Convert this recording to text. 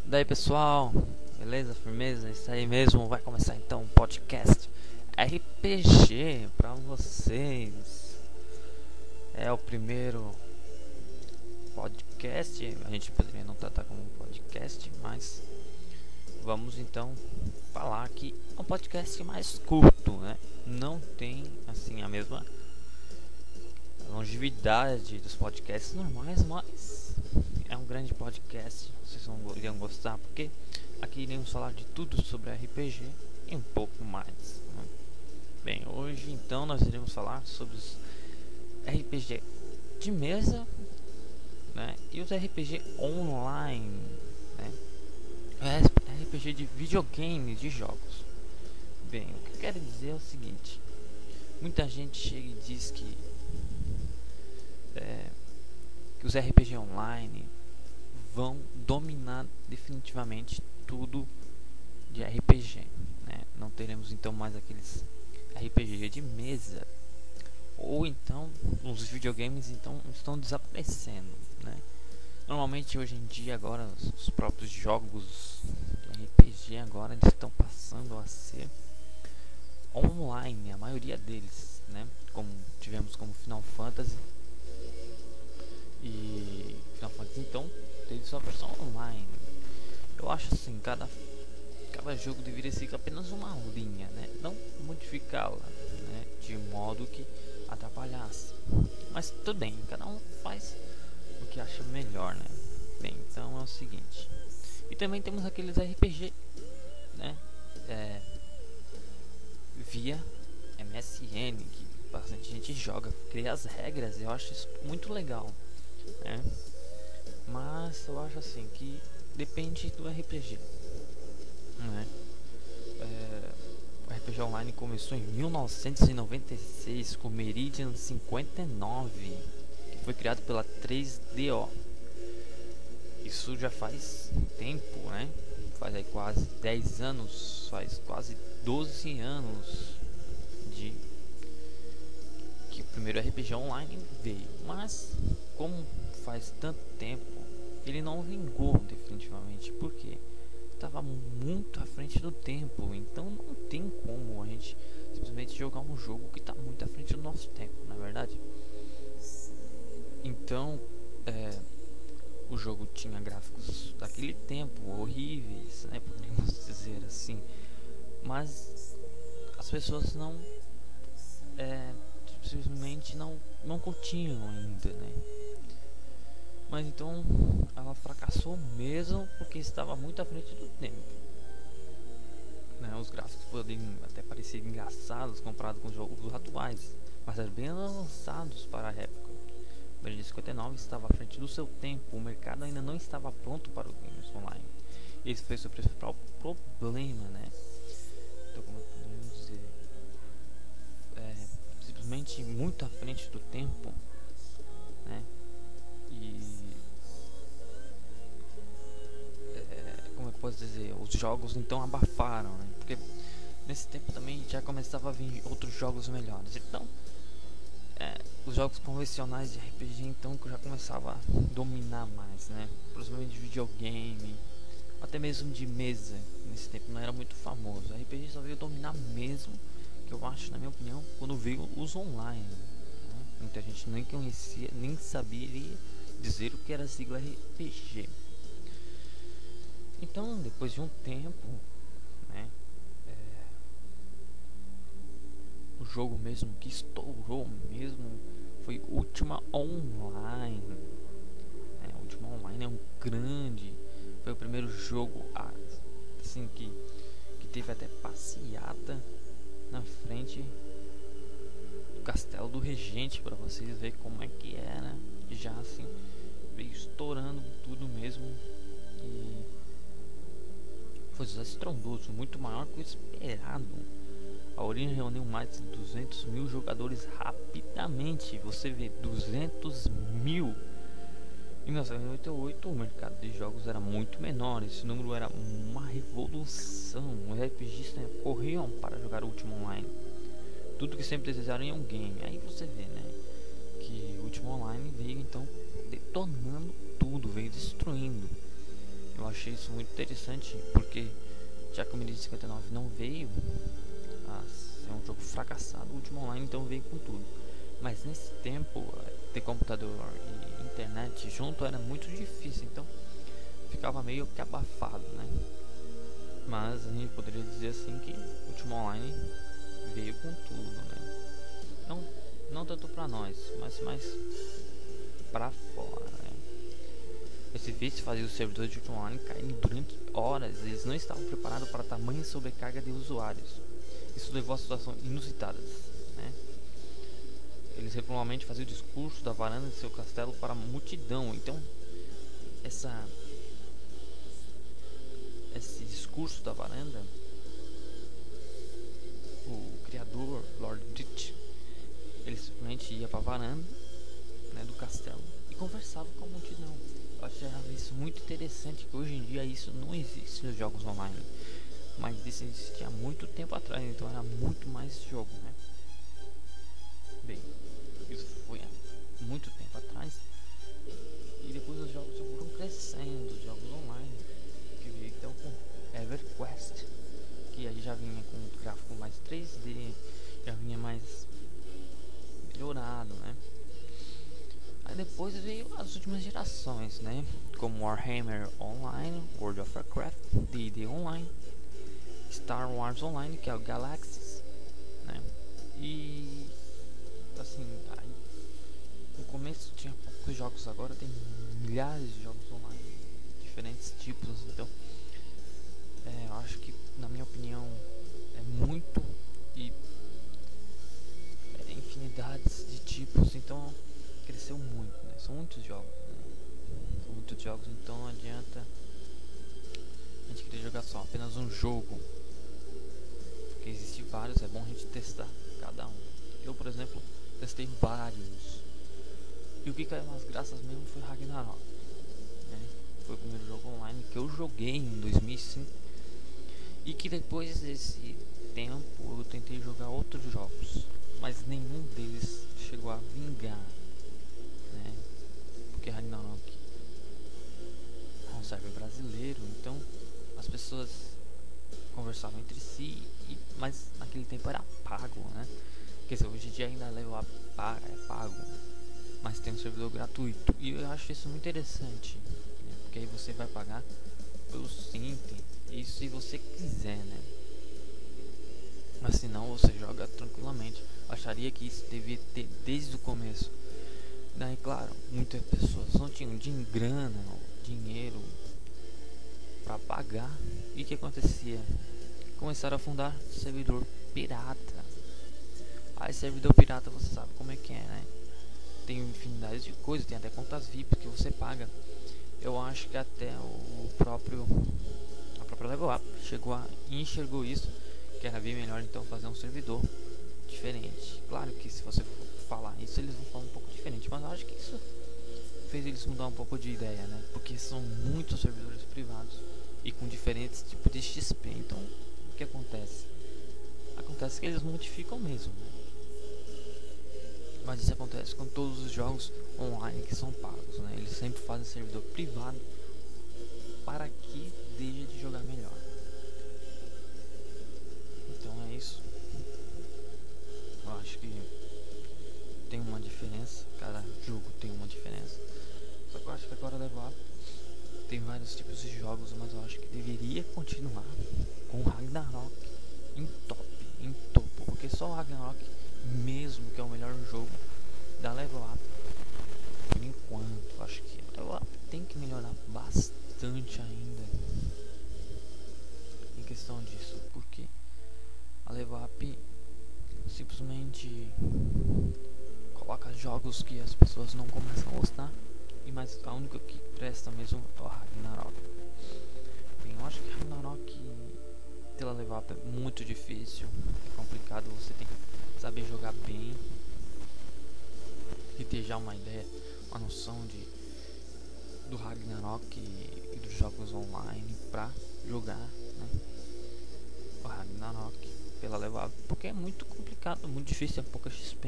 Daí pessoal, beleza? Firmeza? Isso aí mesmo, vai começar então um podcast RPG pra vocês. É o primeiro podcast, a gente poderia não tratar como um podcast, mas vamos então falar que é um podcast mais curto, né? Não tem assim a mesma longevidade dos podcasts normais, mas é um grande podcast. Vocês iriam gostar porque aqui iremos falar de tudo sobre RPG e um pouco mais, né? Bem, hoje então nós iremos falar sobre os RPG de mesa, né, e os RPG online, né, RPG de videogame, de jogos. Bem, o que eu quero dizer é o seguinte: muita gente chega e diz que os RPG online vão dominar definitivamente tudo de RPG, né? Não teremos então mais aqueles RPG de mesa, ou então os videogames então estão desaparecendo, né? Normalmente hoje em dia agora os próprios jogos de RPG agora eles estão passando a ser online, a maioria deles, né? Como tivemos como Final Fantasy, e Final Fantasy então teve sua versão online. Eu acho assim, cada jogo deveria ser apenas uma linha, né? Não modificá-la, né, de modo que atrapalhasse. Mas tudo bem, cada um faz o que acha melhor, né? Bem, então é o seguinte. E também temos aqueles RPG, né? Via MSN, que bastante gente joga, cria as regras. Eu acho isso muito legal, né? Mas eu acho assim que depende do RPG, né? O RPG Online começou em 1996 com Meridian 59, que foi criado pela 3DO. Isso já faz tempo, né? Faz aí quase 10 anos, faz quase 12 anos de que o primeiro RPG Online veio. Mas como faz tanto tempo, ele não vingou definitivamente, porque estava muito à frente do tempo. Então não tem como a gente simplesmente jogar um jogo que está muito à frente do nosso tempo, na verdade. Então o jogo tinha gráficos daquele tempo horríveis, né, podemos dizer assim, mas as pessoas não simplesmente não curtiam ainda, né? Mas então ela fracassou mesmo porque estava muito à frente do tempo, né? Os gráficos podem até parecer engraçados comparado com os jogos atuais, mas eram bem avançados para a época. O Meridian 59 estava à frente do seu tempo, o mercado ainda não estava pronto para os games online. Esse foi o seu principal problema, né? Então, como podemos dizer, simplesmente muito à frente do tempo, né? E como é que eu posso dizer, os jogos então abafaram, né? Porque nesse tempo também já começava a vir outros jogos melhores. Então os jogos convencionais de RPG então já começava a dominar mais, né? Principalmente de videogame, até mesmo de mesa. Nesse tempo não era muito famoso. O RPG só veio dominar mesmo, que eu acho, na minha opinião, quando veio os online, né? Muita gente nem conhecia, nem sabia dizer o que era a sigla RPG. Então, depois de um tempo, né, o jogo mesmo que estourou mesmo foi Ultima Online. Ultima Online é um grande, foi o primeiro jogo assim que teve até passeata na frente do Castelo do Regente para vocês verem como é que era. Já assim veio estourando tudo mesmo e foi estrondoso, muito maior que o esperado. A Origin reuniu mais de 200 mil jogadores rapidamente. Você vê 200 mil. Em 1988 o mercado de jogos era muito menor. Esse número era uma revolução. Os RPGistas corriam para jogar Ultima Online. Tudo que sempre desejaram em um game. Aí você vê, né, que Ultima Online veio então detonando tudo, veio destruindo. Eu achei isso muito interessante, porque já que o 1059 não veio a ser um jogo fracassado, o Ultima Online então veio com tudo. Mas nesse tempo, ter computador e internet junto era muito difícil, então ficava meio que abafado, né? Mas a gente poderia dizer assim que o Ultima Online veio com tudo, né? Não tanto pra nós, mas mais pra fora, né? Esse vício fazia os servidores de Ultima Online caírem durante horas. Eles não estavam preparados para tamanha sobrecarga de usuários. Isso levou a situações inusitadas, né? Eles regularmente faziam o discurso da varanda de seu castelo para a multidão. Então, esse discurso da varanda, o criador, Lord Ditch, ele simplesmente ia para a varanda, né, do castelo e conversava com a multidão. Eu achava isso muito interessante, que hoje em dia isso não existe nos jogos online, mas isso existia há muito tempo atrás, então era muito mais jogo, né? Bem, isso foi há muito tempo atrás, e depois os jogos foram crescendo, os jogos online, que veio então com EverQuest, que aí já vinha com um gráfico mais 3D, já vinha mais melhorado, né? Aí depois veio as últimas gerações, né? Como Warhammer Online, World of Warcraft, D&D Online, Star Wars Online, que é o Galaxies, né? E assim, aí, no começo tinha poucos jogos, agora tem milhares de jogos online, diferentes tipos, então eu acho que, na minha opinião, é muito e infinidades de tipos, então cresceu muito, né? São muitos jogos, né? São muitos jogos, então não adianta a gente querer jogar só apenas um jogo, porque existe vários, é bom a gente testar cada um. Eu, por exemplo, testei vários, e o que caiu nas graças mesmo foi Ragnarok, né? Foi o primeiro jogo online que eu joguei em 2005, e que depois desse tempo eu tentei jogar outros jogos, mas nenhum deles chegou a vingar, né? Porque Ragnarok é um server brasileiro, então as pessoas conversavam entre si, mas naquele tempo era pago, né? Quer dizer, hoje em dia ainda é pago, mas tem um servidor gratuito, e eu acho isso muito interessante, né? Porque aí você vai pagar pelo Synth, isso se você quiser, né? Mas se não, você joga tranquilamente. Acharia que isso devia ter desde o começo. Daí, claro, muitas pessoas não tinham grana ou dinheiro para pagar. E o que acontecia? Começaram a fundar servidor pirata. Aí servidor pirata, você sabe como é que é, né? Tem infinidade de coisas, tem até contas VIP que você paga. Eu acho que até a própria Level Up enxergou isso, que era bem melhor então fazer um servidor diferente. Claro que se você for falar isso, eles vão falar um pouco diferente, mas eu acho que isso fez eles mudar um pouco de ideia, né? Porque são muitos servidores privados e com diferentes tipos de XP. Então, o que acontece? Acontece que eles modificam mesmo, né? Mas isso acontece com todos os jogos online que são pagos, né? Eles sempre fazem servidor privado para que deixe de jogar melhor. Então é isso. Eu acho que tem uma diferença, cada jogo tem uma diferença. Só que eu acho que agora Level Up tem vários tipos de jogos, mas eu acho que deveria continuar com Ragnarok em topo, porque só o Ragnarok mesmo que é o melhor jogo da Level Up por enquanto. Eu acho que a Level Up tem que melhorar bastante ainda em questão disso, porque a Level Up simplesmente coloca jogos que as pessoas não começam a gostar, e mas a única que presta mesmo é o Ragnarok. Bem, eu acho que Ragnarok pela Level Up é muito difícil, é complicado, você tem que saber jogar bem e ter já uma ideia, uma noção do Ragnarok e dos jogos online pra jogar, né? O Ragnarok pela Level Up, porque é muito complicado, muito difícil, é pouca XP.